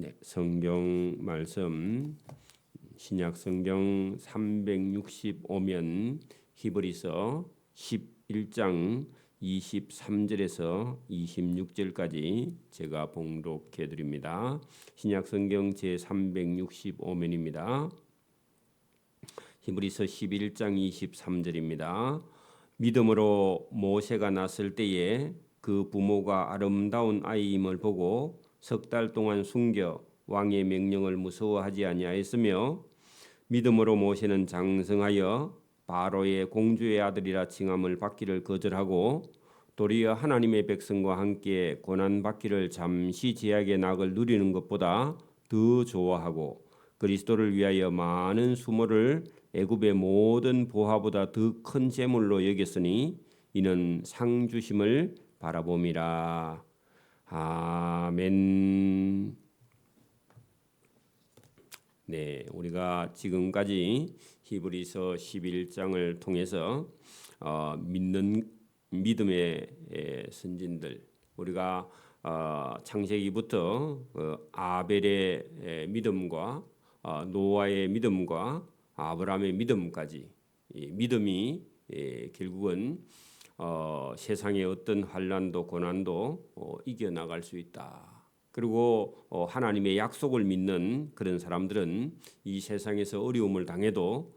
네, 성경 말씀 신약 성경 365면 히브리서 11장 23절에서 26절까지 제가 봉독해 드립니다. 신약 성경 제 365면입니다. 히브리서 11장 23절입니다. 믿음으로 모세가 났을 때에 그 부모가 아름다운 아이임을 보고 석 달 동안 숨겨 왕의 명령을 무서워하지 아니하였으며 믿음으로 모세는 장성하여 바로의 공주의 아들이라 칭함을 받기를 거절하고 도리어 하나님의 백성과 함께 고난 받기를 잠시 제약의 낙을 누리는 것보다 더 좋아하고 그리스도를 위하여 많은 수모를 애굽의 모든 보화보다 더 큰 재물로 여겼으니 이는 상 주심을 바라봄이라. 아멘. 네, 우리가 지금까지 히브리서 11장을 통해서 믿는 믿음의 선진들, 우리가 창세기부터 아벨의 믿음과 노아의 믿음과 아브라함의 믿음까지, 믿음이 결국은 세상의 어떤 환난도 고난도 이겨나갈 수 있다. 그리고 하나님의 약속을 믿는 그런 사람들은 이 세상에서 어려움을 당해도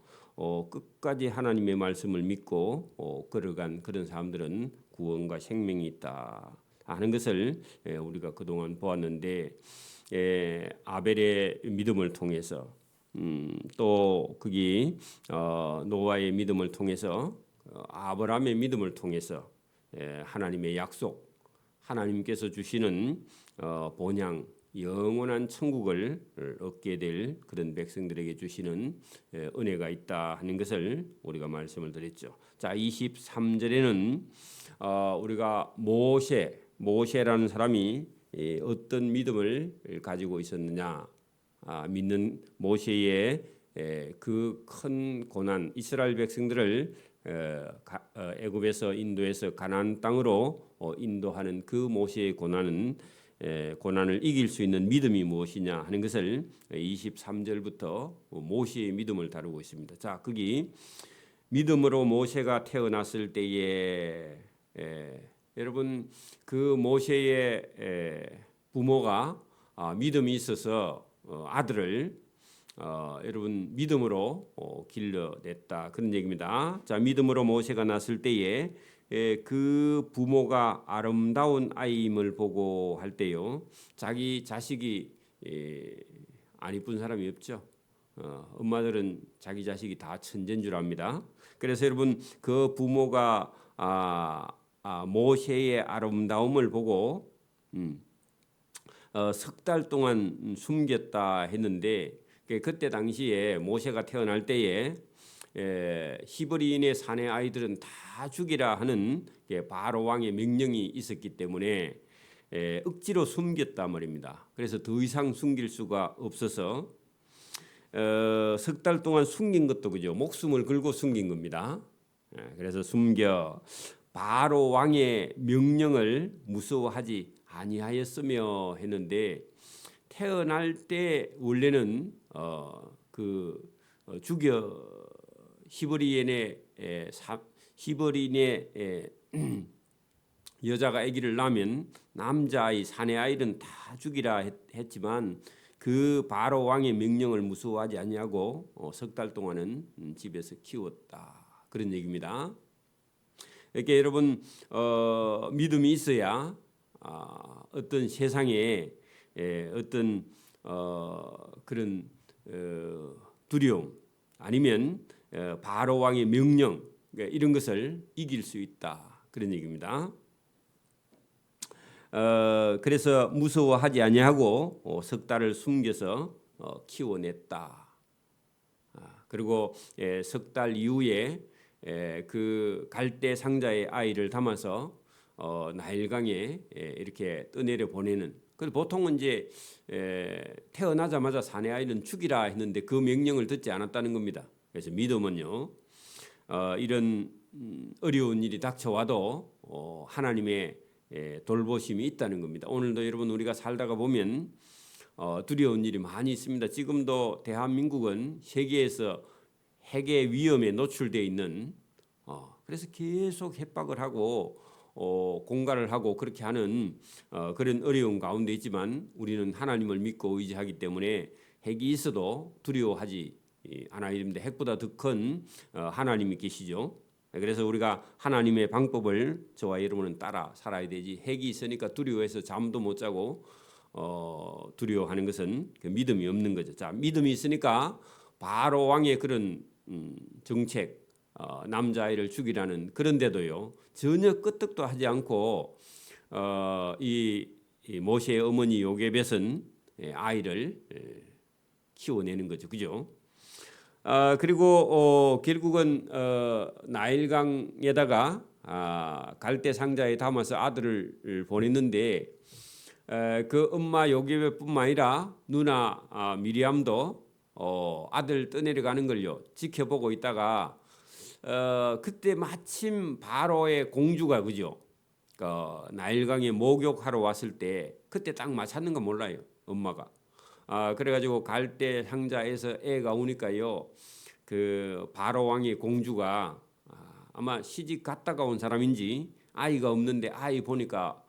끝까지 하나님의 말씀을 믿고 걸어간 그런 사람들은 구원과 생명이 있다 하는 것을 우리가 그동안 보았는데, 아벨의 믿음을 통해서 또 거기 노아의 믿음을 통해서 아브라함의 믿음을 통해서 하나님의 약속, 하나님께서 주시는 본향 영원한 천국을 얻게 될 그런 백성들에게 주시는 은혜가 있다 하는 것을 우리가 말씀을 드렸죠. 자, 23절에는 우리가 모세라는 사람이 어떤 믿음을 가지고 있었느냐, 믿는 모세의 그 큰 고난, 이스라엘 백성들을 애굽에서 인도해서 가나안 땅으로 인도하는 그 모세의 고난을 이길 수 있는 믿음이 무엇이냐 하는 것을 23절부터 모세의 믿음을 다루고 있습니다. 자, 거기 믿음으로 모세가 태어났을 때에 여러분, 그 모세의 부모가 믿음이 있어서 아들을 여러분 믿음으로 길러냈다, 그런 얘기입니다. 자, 믿음으로 모세가 났을 때에 그 부모가 아름다운 아이임을 보고 할 때요, 자기 자식이 안 이쁜 사람이 없죠. 엄마들은 자기 자식이 다 천재인 줄 압니다. 그래서 여러분, 그 부모가 모세의 아름다움을 보고 석 달 동안 숨겼다 했는데, 그때 당시에 모세가 태어날 때에 히브리인의 사내 아이들은 다 죽이라 하는 바로 왕의 명령이 있었기 때문에 억지로 숨겼단 말입니다. 그래서 더 이상 숨길 수가 없어서 석 달 동안 숨긴 것도 그죠, 목숨을 걸고 숨긴 겁니다. 그래서 숨겨 바로 왕의 명령을 무서워하지 아니하였으며 했는데, 태어날 때 원래는 죽여 히브리인의 여자가 아기를 낳으면 남자아이, 사내아이는 다 죽이라 했지만 그 바로 왕의 명령을 무서워하지 아니하고 석 달 동안은 집에서 키웠다, 그런 얘기입니다. 이렇게 여러분, 믿음이 있어야 어떤 세상에 어떤 그런 두려움, 아니면 바로 왕의 명령, 이런 것을 이길 수 있다, 그런 얘기입니다. 그래서 무서워하지 아니하고 석 달을 숨겨서 키워냈다. 그리고 석 달 이후에 그 갈대 상자에 아이를 담아서 나일강에 이렇게 떠내려 보내는. 그래서 보통은 이제 태어나자마자 사내 아이는 죽이라 했는데 그 명령을 듣지 않았다는 겁니다. 그래서 믿음은요, 이런 어려운 일이 닥쳐와도 하나님의 돌보심이 있다는 겁니다. 오늘도 여러분, 우리가 살다가 보면 두려운 일이 많이 있습니다. 지금도 대한민국은 세계에서 핵의 위험에 노출되어 있는 그래서 계속 협박을 하고 공갈을 하고 그렇게 하는 그런 어려운 가운데 있지만 우리는 하나님을 믿고 의지하기 때문에 핵이 있어도 두려워하지 않아야 됩니다. 핵보다 더 큰 하나님이 계시죠. 그래서 우리가 하나님의 방법을 저와 여러분은 따라 살아야 되지. 핵이 있으니까 두려워해서 잠도 못 자고 두려워하는 것은 그 믿음이 없는 거죠. 자, 믿음이 있으니까 바로 왕의 그런 정책, 남자아이를 죽이라는 그런데도요 전혀 끄떡도 하지 않고 이 모세의 어머니 요게벳은 아이를 키워내는 거죠, 그죠? 그리고 결국은 나일강에다가 갈대 상자에 담아서 아들을 보냈는데 그 엄마 요게벳뿐만 아니라 누나 미리암도 아들 떠내려가는 걸요 지켜보고 있다가 그때 마침 바로의 공주가 그죠? 나일강에 목욕하러 왔을 때 그때 딱 맞췄는 거 몰라요 엄마가. 그래가지고 갈대 상자에서 애가 오니까요 그 바로 왕의 공주가 아마 시집 갔다가 온 사람인지 아이가 없는데 아이 보니까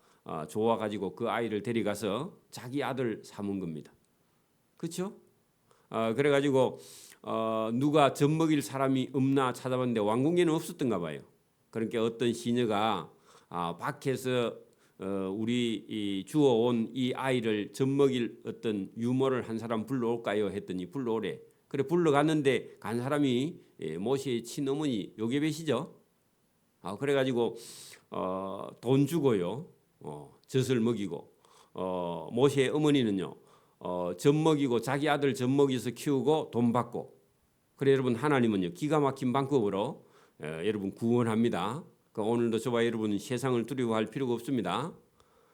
좋아가지고 그 아이를 데려가서 자기 아들 삼은 겁니다. 그렇죠? 그래가지고 누가 젖 먹일 사람이 없나 찾아봤는데 왕궁에는 없었던가 봐요. 그러니까 어떤 시녀가 밖에서 우리 주워온 이 아이를 젖 먹일 어떤 유모를 한 사람 불러올까요? 했더니 불러오래. 그래 불러갔는데 간 사람이 모세의 친어머니 요게벳이죠. 그래가지고 돈 주고요 젖을 먹이고 모세의 어머니는요 젖 먹이고 자기 아들 젖 먹여서 키우고 돈 받고. 그래 여러분 하나님은요 기가 막힌 방법으로 여러분 구원합니다. 오늘도 저와 여러분은 세상을 두려워할 필요가 없습니다.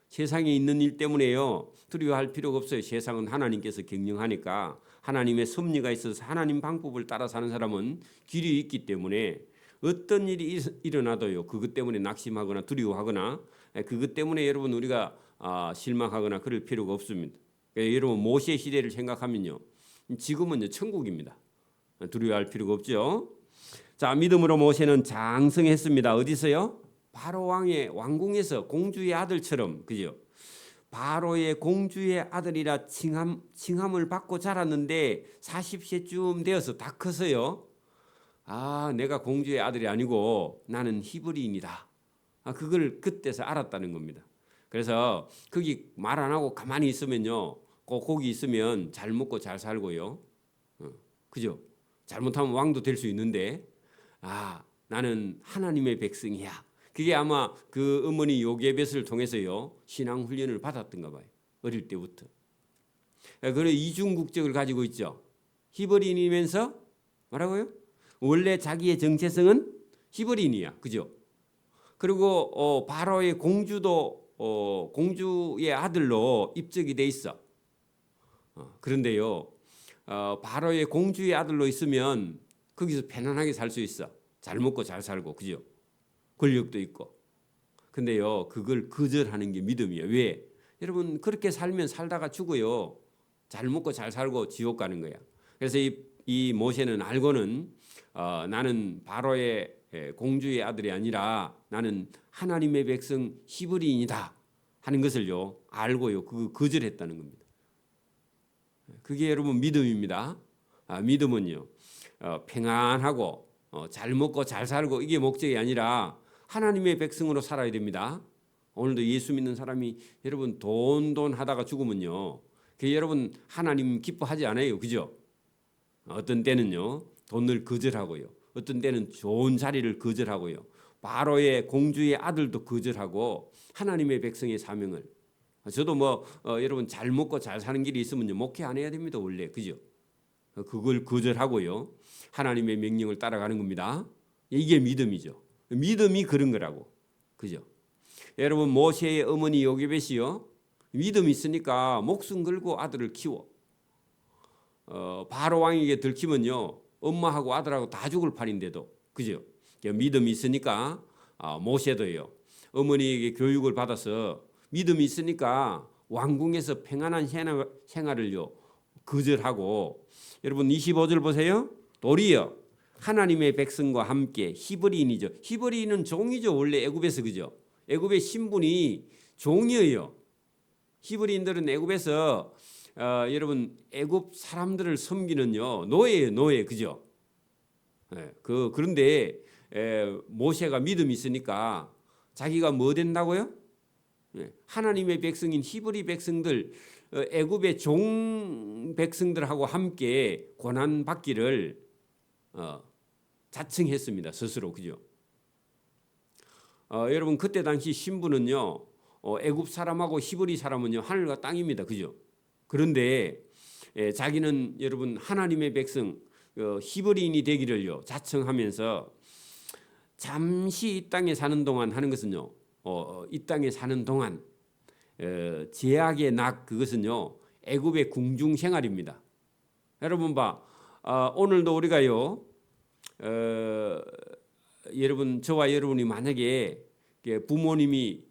세상에 있는 일 때문에요 두려워할 필요가 없어요. 세상은 하나님께서 경영하니까 하나님의 섭리가 있어서 하나님 방법을 따라 사는 사람은 길이 있기 때문에 어떤 일이 일어나도요 그것 때문에 낙심하거나 두려워하거나 그것 때문에 여러분 우리가 실망하거나 그럴 필요가 없습니다. 여러분 모세 시대를 생각하면요 지금은요 천국입니다. 두려워할 필요가 없죠. 자, 믿음으로 모세는 장성했습니다. 어디서요? 바로 왕의 왕궁에서 공주의 아들처럼, 그죠? 바로의 공주의 아들이라 칭함을 받고 자랐는데 40세쯤 되어서 다 커서요. 내가 공주의 아들이 아니고 나는 히브리인이다. 그걸 그때서 알았다는 겁니다. 그래서 거기 말 안 하고 가만히 있으면요, 거기 있으면 잘 먹고 잘 살고요, 그죠? 잘못하면 왕도 될 수 있는데. 나는 하나님의 백성이야. 그게 아마 그 어머니 요게벳을 통해서요 신앙 훈련을 받았던가 봐요. 어릴 때부터. 그래 이중 국적을 가지고 있죠. 히브리인이면서 뭐라고요? 원래 자기의 정체성은 히브리인이야, 그죠? 그리고 바로의 공주도 공주의 아들로 입적이 돼 있어. 그런데요 바로의 공주의 아들로 있으면 거기서 편안하게 살 수 있어. 잘 먹고 잘 살고, 그죠? 권력도 있고. 근데요, 그걸 거절하는 게 믿음이에요. 왜? 여러분, 그렇게 살면 살다가 죽어요. 잘 먹고 잘 살고 지옥 가는 거야. 그래서 이 모세는 알고는 나는 바로의 공주의 아들이 아니라 나는 하나님의 백성 히브리인이다 하는 것을요, 알고요, 그거 거절했다는 겁니다. 그게 여러분 믿음입니다. 믿음은요, 평안하고 잘 먹고 잘 살고 이게 목적이 아니라 하나님의 백성으로 살아야 됩니다. 오늘도 예수 믿는 사람이 여러분 돈 하다가 죽으면요, 그 여러분 하나님 기뻐하지 않아요, 그죠? 어떤 때는요 돈을 거절하고요, 어떤 때는 좋은 자리를 거절하고요, 바로의 공주의 아들도 거절하고 하나님의 백성의 사명을. 저도 여러분 잘 먹고 잘 사는 길이 있으면요 목회 안 해야 됩니다, 원래, 그죠? 그걸 거절하고요 하나님의 명령을 따라가는 겁니다. 이게 믿음이죠. 믿음이 그런 거라고, 그죠? 여러분 모세의 어머니 요게벳이요 믿음이 있으니까 목숨 걸고 아들을 키워. 바로 왕에게 들키면요 엄마하고 아들하고 다 죽을 판인데도, 그죠? 믿음이 있으니까 모세도요 어머니에게 교육을 받아서 믿음이 있으니까 왕궁에서 평안한 생활을요 거절하고, 여러분 25절 보세요. 도리어 하나님의 백성과 함께 히브리인이죠. 히브리인은 종이죠. 원래 애굽에서, 그죠? 애굽의 신분이 종이에요. 히브리인들은 애굽에서 여러분 애굽 사람들을 섬기는요 노예예요. 노예, 그죠? 그런데 모세가 믿음이 있으니까 자기가 뭐 된다고요? 하나님의 백성인 히브리 백성들, 애굽의 종 백성들하고 함께 고난 받기를 자청했습니다. 스스로, 그죠? 여러분 그때 당시 신분은요 애굽 사람하고 히브리 사람은요 하늘과 땅입니다. 그죠? 그런데 자기는 여러분 하나님의 백성 히브리인이 되기를요 자청하면서 잠시 이 땅에 사는 동안 하는 것은요 이 땅에 사는 동안 제약의 낙, 그것은요 애굽의 궁중 생활입니다. 여러분 봐, 오늘도 우리가요 여러분 저와 여러분이 만약에 부모님이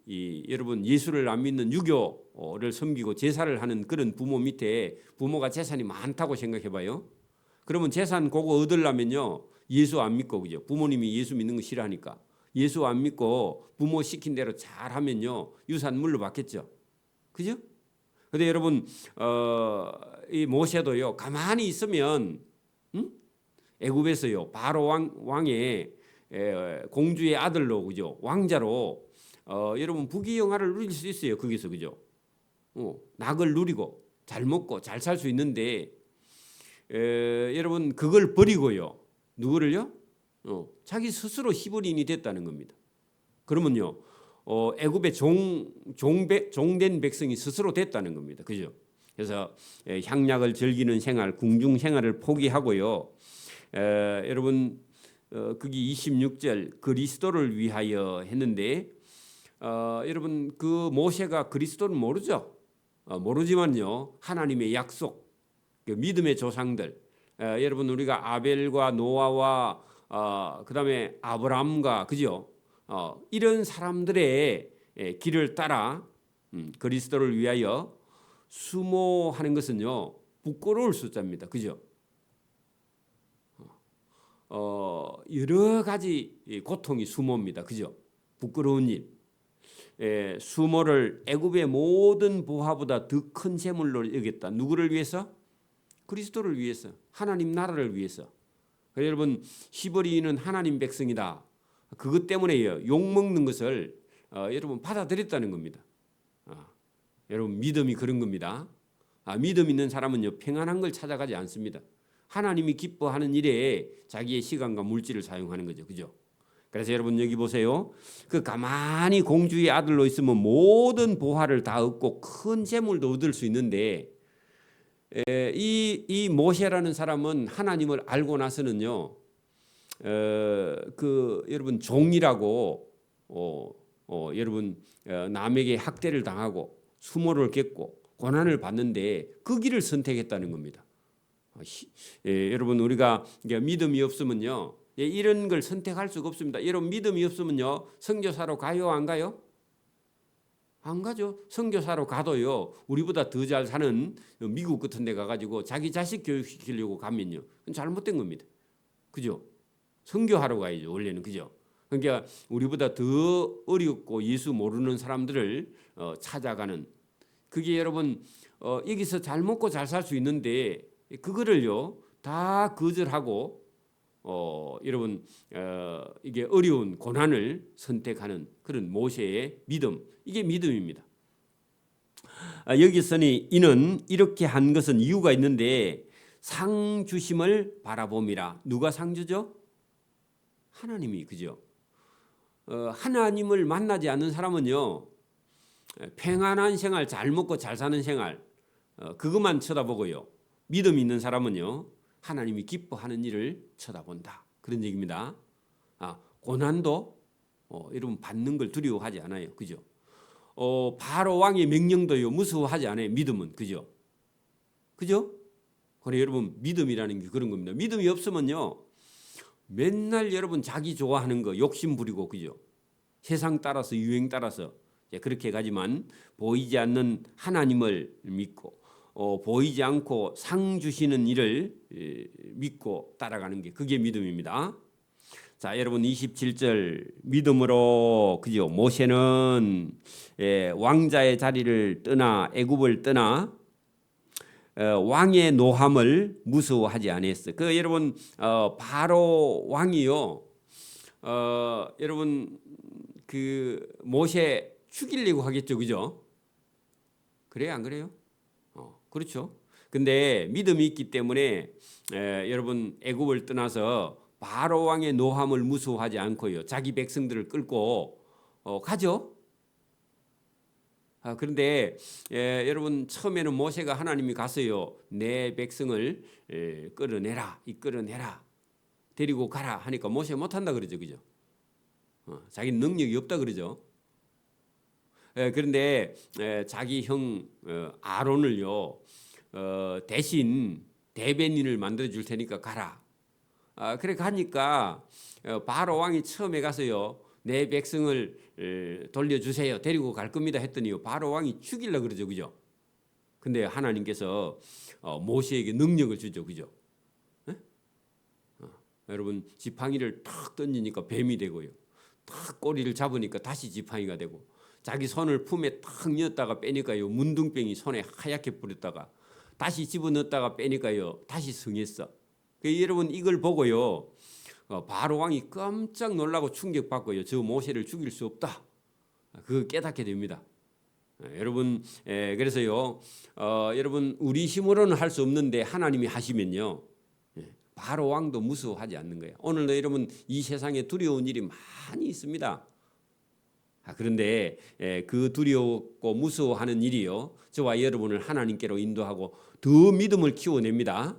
여러분 예수를 안 믿는 유교를 섬기고 제사를 하는 그런 부모 밑에 부모가 재산이 많다고 생각해봐요. 그러면 재산 그거 얻으려면요 예수 안 믿고, 그죠? 부모님이 예수 믿는 거 싫어하니까 예수 안 믿고 부모 시킨 대로 잘하면요 유산 물려받겠죠, 그죠? 근데 여러분 이 모세도요 가만히 있으면 애굽에서요 바로 왕의 공주의 아들로, 그죠? 왕자로 여러분 부귀영화를 누릴 수 있어요. 거기서, 그죠? 낙을 누리고 잘 먹고 잘 살 수 있는데 여러분 그걸 버리고요 누구를요? 자기 스스로 히브리인이 됐다는 겁니다. 그러면요 애굽의 종된 백성이 스스로 됐다는 겁니다. 그죠? 그래서 향락을 즐기는 생활, 궁중 생활을 포기하고요. 여러분 거기 26절 그리스도를 위하여 했는데 여러분 그 모세가 그리스도를 모르죠. 모르지만요 하나님의 약속, 그 믿음의 조상들, 여러분 우리가 아벨과 노아와 그다음에 아브라함과, 그죠? 이런 사람들의 길을 따라 그리스도를 위하여 수모하는 것은요 부끄러울 숫자입니다. 그죠? 여러 가지 고통이 수모입니다. 그죠? 부끄러운 일. 수모를 애굽의 모든 보화보다 더 큰 재물로 여겼다. 누구를 위해서? 그리스도를 위해서, 하나님 나라를 위해서. 여러분 히브리인은 하나님 백성이다. 그것 때문에요 욕먹는 것을 여러분 받아들였다는 겁니다. 여러분 믿음이 그런 겁니다. 믿음 있는 사람은요 평안한 걸 찾아가지 않습니다. 하나님이 기뻐하는 일에 자기의 시간과 물질을 사용하는 거죠, 그죠? 그래서 여러분 여기 보세요. 그 가만히 공주의 아들로 있으면 모든 보화를 다 얻고 큰 재물도 얻을 수 있는데 이 모세라는 사람은 하나님을 알고 나서는요 그 여러분 종이라고 여러분 남에게 학대를 당하고 수모를 겪고 고난을 받는데 그 길을 선택했다는 겁니다. 여러분 우리가 믿음이 없으면요 이런 걸 선택할 수가 없습니다. 여러분 믿음이 없으면요 선교사로 가요, 안 가요? 안 가죠. 선교사로 가도요 우리보다 더 잘 사는 미국 같은 데 가가지고 자기 자식 교육시키려고 가면요 그건 잘못된 겁니다. 그죠? 선교하러 가야죠 원래는, 그죠? 그러니까 우리보다 더 어렵고 예수 모르는 사람들을 찾아가는, 그게 여러분 여기서 잘 먹고 잘 살 수 있는데 그거를요 다 거절하고 여러분 이게 어려운 고난을 선택하는 그런 모세의 믿음, 이게 믿음입니다. 여기서는 이는 이렇게 한 것은 이유가 있는데 상 주심을 바라봄이라. 누가 상 주죠? 하나님이, 그죠? 하나님을 만나지 않는 사람은요 평안한 생활, 잘 먹고 잘 사는 생활 그것만 쳐다보고요 믿음 있는 사람은요 하나님이 기뻐하는 일을 쳐다본다, 그런 얘기입니다. 고난도 여러분 받는 걸 두려워하지 않아요, 그죠? 바로 왕의 명령도요 무서워하지 않아요, 믿음은, 그죠? 그죠? 그래 여러분 믿음이라는 게 그런 겁니다. 믿음이 없으면요 맨날 여러분 자기 좋아하는 거 욕심 부리고, 그죠? 세상 따라서 유행 따라서 그렇게 가지만 보이지 않는 하나님을 믿고 보이지 않고 상 주시는 이를 믿고 따라가는 게 그게 믿음입니다. 자, 여러분 27절 믿음으로 그죠? 모세는 왕자의 자리를 떠나 애굽을 떠나 왕의 노함을 무서워하지 않았어. 그 여러분 바로 왕이요. 여러분 그 모세 죽이려고 하겠죠, 그죠? 그래요, 안 그래요? 그렇죠. 근데 믿음이 있기 때문에 여러분 애굽을 떠나서 바로 왕의 노함을 무서워하지 않고요. 자기 백성들을 끌고 가죠. 그런데 여러분 처음에는 모세가 하나님이 가서요. 내 백성을 끌어내라, 이끌어내라, 데리고 가라 하니까 모세 못한다 그러죠, 그죠? 자기는 능력이 없다 그러죠. 그런데 자기 형 아론을요 대신 대변인을 만들어 줄 테니까 가라. 그래 가니까 바로 왕이 처음에 가서요 내 백성을 돌려주세요, 데리고 갈 겁니다 했더니요 바로 왕이 죽이려 그러죠, 그죠? 근데 하나님께서 모세에게 능력을 주죠, 그죠? 여러분 지팡이를 탁 던지니까 뱀이 되고요, 탁 꼬리를 잡으니까 다시 지팡이가 되고, 자기 손을 품에 탁 넣었다가 빼니까요 문둥병이 손에 하얗게 뿌렸다가 다시 집어넣었다가 빼니까요 다시 성했어. 여러분 이걸 보고요 바로 왕이 깜짝 놀라고 충격받고요 저 모세를 죽일 수 없다, 그거 깨닫게 됩니다. 여러분 그래서요 여러분 우리 힘으로는 할 수 없는데 하나님이 하시면요 바로 왕도 무서워하지 않는 거예요. 오늘도 여러분 이 세상에 두려운 일이 많이 있습니다. 그런데 그 두려웠고 무서워하는 일이요 저와 여러분을 하나님께로 인도하고 더 믿음을 키워냅니다.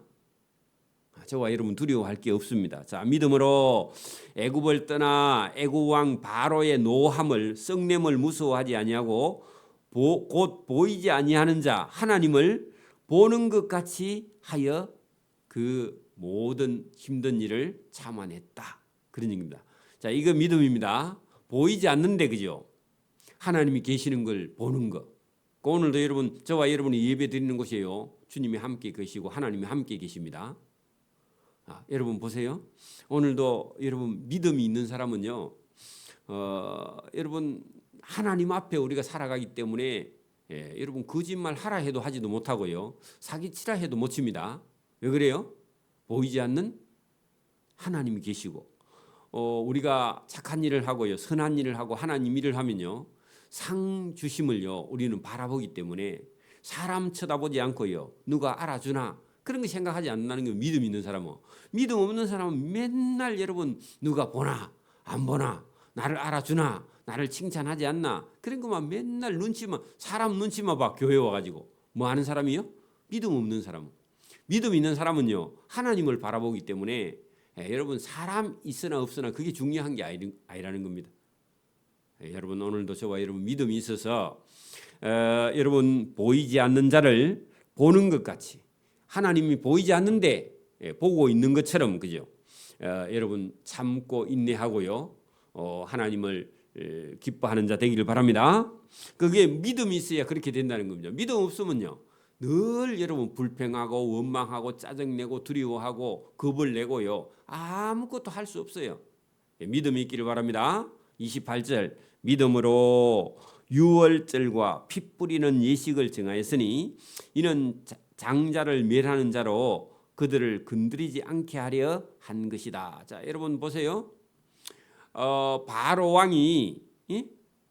저와 여러분 두려워할 게 없습니다. 자, 믿음으로 애굽을 떠나 애굽 왕 바로의 노함을 썩냄을 무서워하지 아니하고 곧 보이지 아니하는 자 하나님을 보는 것 같이 하여 그 모든 힘든 일을 참아냈다, 그런 얘기입니다. 자, 이거 믿음입니다. 보이지 않는데 그죠? 하나님이 계시는 걸 보는 거. 오늘도 여러분 저와 여러분이 예배 드리는 곳이에요. 주님이 함께 계시고 하나님이 함께 계십니다. 여러분 보세요. 오늘도 여러분 믿음이 있는 사람은요. 여러분 하나님 앞에 우리가 살아가기 때문에 여러분 거짓말 하라 해도 하지도 못하고요. 사기치라 해도 못 칩니다. 왜 그래요? 보이지 않는 하나님이 계시고 우리가 착한 일을 하고요, 선한 일을 하고 하나님 일을 하면요 상 주심을요 우리는 바라보기 때문에 사람 쳐다보지 않고요 누가 알아주나 그런 거 생각하지 않는다는 게 믿음 있는 사람은. 믿음 없는 사람은 맨날 여러분 누가 보나 안 보나, 나를 알아주나, 나를 칭찬하지 않나, 그런 것만 맨날 눈치만, 사람 눈치만 봐. 교회 와가지고 뭐 하는 사람이요? 믿음 없는 사람은. 믿음 있는 사람은요 하나님을 바라보기 때문에 여러분 사람 있으나 없으나 그게 중요한 게 아니라는 겁니다. 여러분 오늘도 저와 여러분 믿음이 있어서 여러분 보이지 않는 자를 보는 것 같이 하나님이 보이지 않는데 보고 있는 것처럼 그죠? 여러분 참고 인내하고요 하나님을 기뻐하는 자 되기를 바랍니다. 그게 믿음이 있어야 그렇게 된다는 겁니다. 믿음 없으면요 늘 여러분 불평하고 원망하고 짜증내고 두려워하고 겁을 내고요 아무것도 할 수 없어요. 믿음이 있기를 바랍니다. 28절 믿음으로 유월절과 피 뿌리는 예식을 정하였으니 이는 장자를 멸하는 자로 그들을 건드리지 않게 하려 한 것이다. 자, 여러분 보세요. 바로 왕이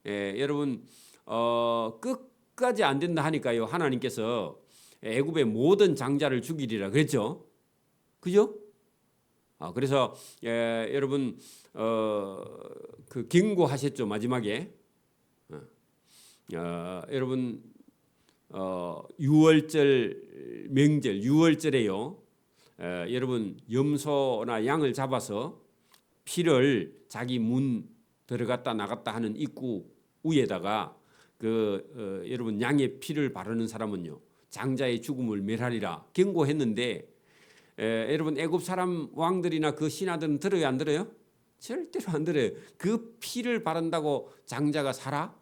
여러분 끝까지 안 된다 하니까요 하나님께서 애굽의 모든 장자를 죽이리라 그랬죠. 그죠? 그래서 여러분 그 경고하셨죠 마지막에. 여러분 유월절 명절 유월절에요 여러분 염소나 양을 잡아서 피를 자기 문 들어갔다 나갔다 하는 입구 위에다가 여러분 양의 피를 바르는 사람은요 장자의 죽음을 멸하리라 경고했는데 여러분 애굽 사람 왕들이나 그 신하들은 들어요 안 들어요? 절대로 안 들어요. 그 피를 바른다고 장자가 살아?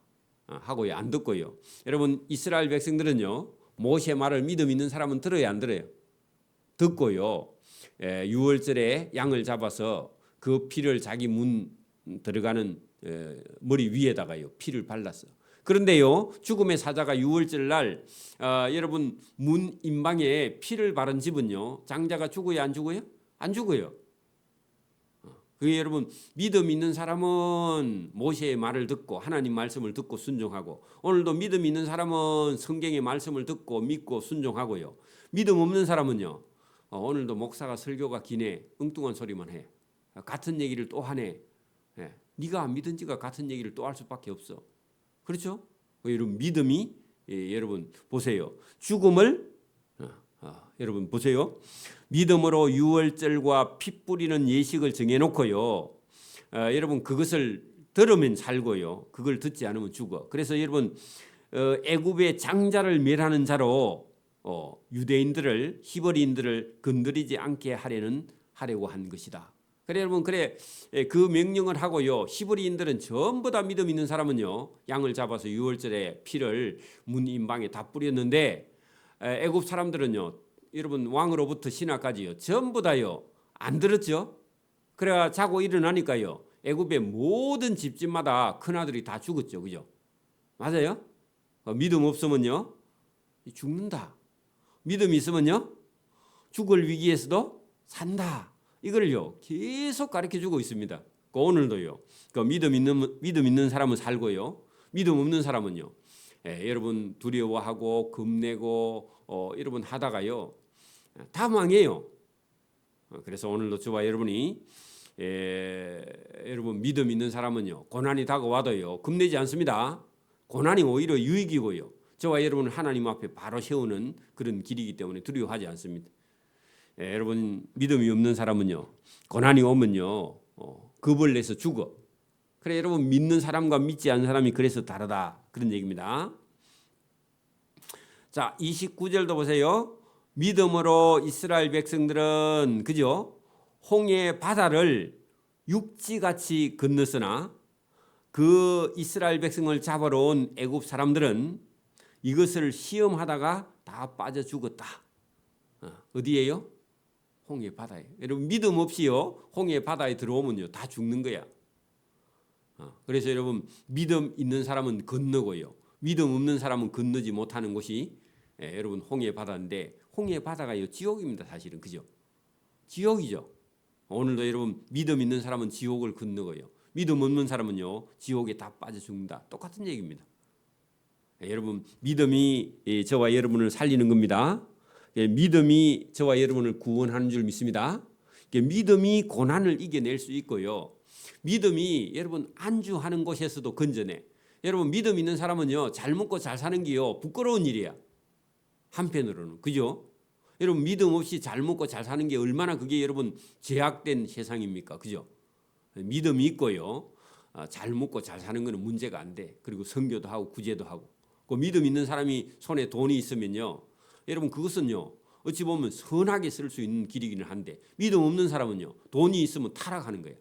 하고요. 안 듣고요. 여러분 이스라엘 백성들은요. 모세 말을 믿음 있는 사람은 들어요, 안 들어요? 듣고요. 유월절에 양을 잡아서 그 피를 자기 문 들어가는 머리 위에다가요 피를 발랐어. 그런데요 죽음의 사자가 유월절 날 여러분 문 인방에 피를 바른 집은요 장자가 죽어요, 안 죽어요? 안 죽어요. 그게 여러분 믿음 있는 사람은 모세의 말을 듣고 하나님 말씀을 듣고 순종하고, 오늘도 믿음 있는 사람은 성경의 말씀을 듣고 믿고 순종하고요. 믿음 없는 사람은요 오늘도 목사가 설교가 기네 엉뚱한 소리만 해. 같은 얘기를 또 하네. 네가 안 믿은지가 같은 얘기를 또 할 수밖에 없어. 그렇죠? 여러분 믿음이 여러분 보세요. 죽음을 여러분 보세요. 믿음으로 유월절과 피 뿌리는 예식을 정해놓고요. 여러분 그것을 들으면 살고요. 그걸 듣지 않으면 죽어. 그래서 여러분 애굽의 장자를 멸하는 자로 유대인들을 히브리인들을 건드리지 않게 하려고 한 것이다. 그래 여러분 그 명령을 하고요. 히브리인들은 전부 다 믿음 있는 사람은요 양을 잡아서 유월절에 피를 문 인방에 다 뿌렸는데 애굽 사람들은요 여러분 왕으로부터 신하까지요 전부 다요 안 들었죠. 그래야 자고 일어나니까요 애굽의 모든 집집마다 큰 아들이 다 죽었죠, 그죠? 맞아요? 믿음 없으면요 죽는다. 믿음 있으면요 죽을 위기에서도 산다. 이걸요 계속 가르쳐 주고 있습니다. 오늘도요. 믿음 있는 사람은 살고요. 믿음 없는 사람은요. 여러분 두려워하고 겁내고 여러분 하다가요 다 망해요. 그래서 오늘도 저와 여러분이 여러분 믿음 있는 사람은요 고난이 다가와도요 겁내지 않습니다. 고난이 오히려 유익이고요. 저와 여러분은 하나님 앞에 바로 세우는 그런 길이기 때문에 두려워하지 않습니다. 여러분 믿음이 없는 사람은요 고난이 오면요 겁을 내서 죽어. 그래 여러분 믿는 사람과 믿지 않는 사람이 그래서 다르다 그런 얘기입니다. 자 29절도 보세요. 믿음으로 이스라엘 백성들은 그죠 홍해 바다를 육지같이 건넜으나 그 이스라엘 백성을 잡으러 온 애굽 사람들은 이것을 시험하다가 다 빠져 죽었다. 어디예요? 홍해 바다에. 여러분 믿음 없이요 홍해 바다에 들어오면요 다 죽는 거야. 그래서 여러분 믿음 있는 사람은 건너고요 믿음 없는 사람은 건너지 못하는 곳이 여러분 홍해 바다인데, 홍해 바다가요 지옥입니다 사실은. 그죠? 지옥이죠. 오늘도 여러분 믿음 있는 사람은 지옥을 건너고요 믿음 없는 사람은요 지옥에 다 빠져 죽는다. 똑같은 얘기입니다. 여러분 믿음이 저와 여러분을 살리는 겁니다. 믿음이 저와 여러분을 구원하는 줄 믿습니다. 믿음이 고난을 이겨낼 수 있고요. 믿음이 여러분 안주하는 곳에서도 건져내. 여러분 믿음 있는 사람은요 잘 먹고 잘 사는 게요 부끄러운 일이야. 한편으로는 그죠? 여러분 믿음 없이 잘 먹고 잘 사는 게 얼마나 그게 여러분 제약된 세상입니까? 그죠? 믿음이 있고요 잘 먹고 잘 사는 거는 문제가 안 돼. 그리고 선교도 하고 구제도 하고. 그 믿음 있는 사람이 손에 돈이 있으면요 여러분 그것은요 어찌 보면 선하게 쓸 수 있는 길이기는 한데, 믿음 없는 사람은요 돈이 있으면 타락하는 거예요.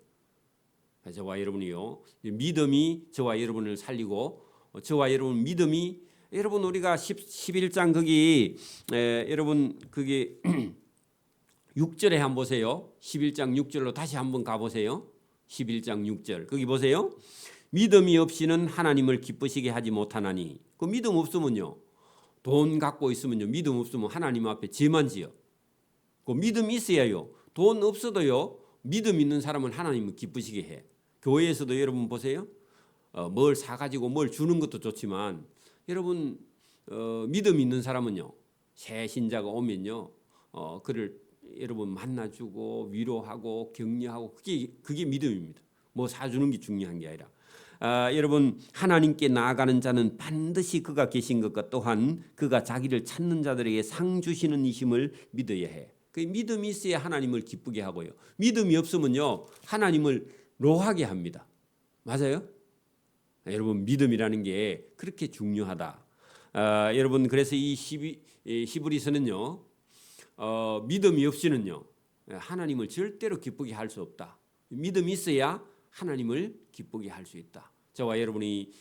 저와 여러분이요 믿음이 저와 여러분을 살리고, 저와 여러분 믿음이 여러분 우리가 11장 거기 여러분 그게 6절에 한번 보세요. 11장 6절로 다시 한번 가보세요. 11장 6절 거기 보세요. 믿음이 없이는 하나님을 기쁘시게 하지 못하나니. 그 믿음 없으면요 돈 갖고 있으면요 믿음 없으면 하나님 앞에 죄만 지어. 그 믿음 있어야요 돈 없어도요 믿음 있는 사람은 하나님을 기쁘시게 해. 교회에서도 여러분 보세요. 뭘 사가지고 뭘 주는 것도 좋지만 여러분 믿음 있는 사람은요 새 신자가 오면요 그를 여러분 만나주고 위로하고 격려하고 그게 믿음입니다. 뭐 사주는 게 중요한 게 아니라 여러분 하나님께 나아가는 자는 반드시 그가 계신 것과 또한 그가 자기를 찾는 자들에게 상 주시는 이심을 믿어야 해. 그 믿음이 있어야 하나님을 기쁘게 하고요. 믿음이 없으면요 하나님을 노하게 합니다. 맞아요? 여러분 믿음이라는 게 그렇게 중요하다. 여러분 그래서 이 히브리서는요 믿음이 없이는요 하나님을 절대로 기쁘게 할 수 없다. 믿음이 있어야 하나님을 기쁘게 할 수 있다. 저와 여러분이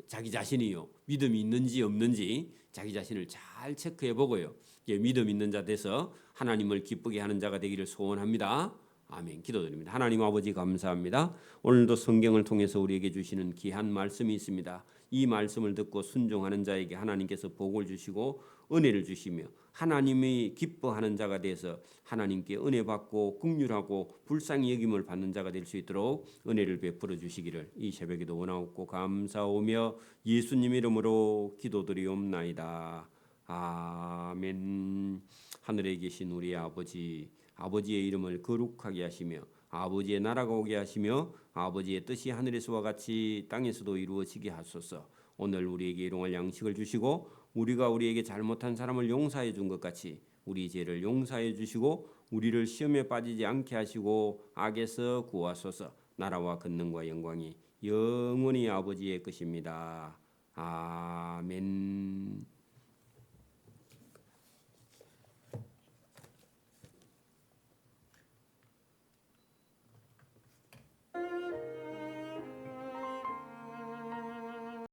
자기 자신이요 믿음이 있는지 없는지 자기 자신을 잘 체크해 보고요. 믿음 있는 자 돼서 하나님을 기쁘게 하는 자가 되기를 소원합니다. 아멘. 기도드립니다. 하나님 아버지 감사합니다. 오늘도 성경을 통해서 우리에게 주시는 귀한 말씀이 있습니다. 이 말씀을 듣고 순종하는 자에게 하나님께서 복을 주시고 은혜를 주시며 하나님이 기뻐하는 자가 돼서 하나님께 은혜 받고 긍휼하고 불쌍히 여김을 받는 자가 될 수 있도록 은혜를 베풀어 주시기를 이 새벽에도 원하옵고 감사오며 예수님 이름으로 기도드리옵나이다. 아멘. 하늘에 계신 우리 아버지, 아버지의 이름을 거룩하게 하시며 아버지의 나라가 오게 하시며 아버지의 뜻이 하늘에서와 같이 땅에서도 이루어지게 하소서. 오늘 우리에게 일용할 양식을 주시고 우리가 우리에게 잘못한 사람을 용서해 준 것 같이 우리 죄를 용서해 주시고 우리를 시험에 빠지지 않게 하시고 악에서 구하소서. 나라와 권능과 영광이 영원히 아버지의 것입니다. 아멘.